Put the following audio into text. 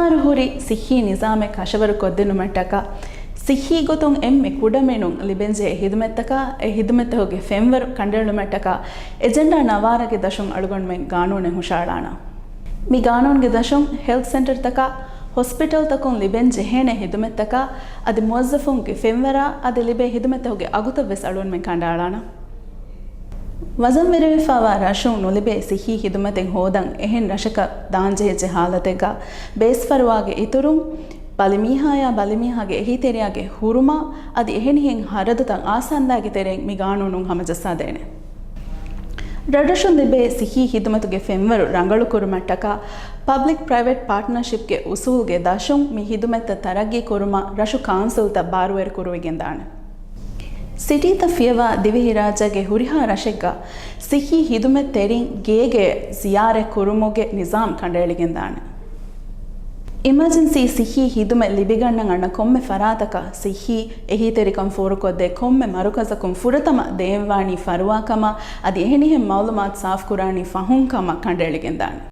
Ithubaaruhuri sihhee nizaamu kashavarukurun mattaka sihhee gotun emme kudamenun libenje hidumettaka e hidumettoge femver kandellu mattaka agenda nawarage dashun alugon men gaanune hushalana mi gaanonge dashun health center taka hospital takon libenje hene hidumettaka adi muwazzafunge femvera adi libe hidumettoge aguta ves alun men kandalana ವಜನ್ ವೆರಿಫಾವ ರಶುಂ ನುಲಿಬೆ ಸಿಹಿ ಹಿದುಮತೆಂ ಹೋದಂ ಎಹೆನ್ ರಶಕ ದಾಂಜೆಹೆಜೆ ಹಾಲತೆಗ base ಫರುವಾಗೆ ಇತುರುಂ ಬಲಿಮೀಹಾಗೆ ಎಹಿ ತೆರೆಯಾಗೆ ಹುರುಮ ಅದಿ ಎಹೆನಿಹೆಂ ಹರದುತಂ ಆಸಂದಾಗೆ ತೆರೆಂ ಮಿಗಾಣುನುಂ ಹಮಜಸಾದೇನೆ ರಡಶುಂ ಲಿಬೆ ಸಿಹಿ ಹಿದುಮತುಗೆ ಫೆಂವರು ರಂಗಳು ಕುರುಮಟ್ಟಕ public private ಪಾರ್ಟ್ನರ್ಶಿಪ್ಗೆ ಉಸೂಲ್ಗೆ ದಶುಂ ಮಿ ಹಿದುಮೆತ್ತ ತರಗ್ಗಿ ಕುರುಮ ರಶು ಕಾನ್ಸುಲ್ತ ಬಾರುವೆರ್ ಕುರುವಿಗೆಂದಾಣೆ ಸಿಟಿತ ಫಿಯವ ದಿವಿಹಿರಾಜಗೆ ಹುರಿಹಾ ರಶೆಗ್ಗ ಸಿಹಿ ಹಿದುಮೆ ತೆರಿಂ ಗೇಗೆ ಜಿಯಾರೆ ಕುರುಮುಗೆ Nizam ಕಂಡೇಳಿಗೆಂದಾಣೆ emergency ಸಿಹಿ ಹಿದುಮೆ ಲಿಬಿಗಣ್ಣಂ ಅಣ್ಣ ಕೊಮ್ಮೆ ಫರಾತಕ ಸಿಹಿ ಎಹಿ ತೆರಿಕಂ ಫೋರುಕೊದ್ದೆ ಕೊಮ್ಮೆ ಮರುಕಸಕುಂ ಫುರತಮ ದೇವಾಣಿ ಫರುವಾಕಮ ಅದು ಎಹೆನಿಹೆ ಮೌಲುಮಾತ್ ಸಾಫ್ ಕುರಾಣಿ ಫಹುಂಕಮ ಕಂಡೇಳಿಗೆಂದಾಣೆ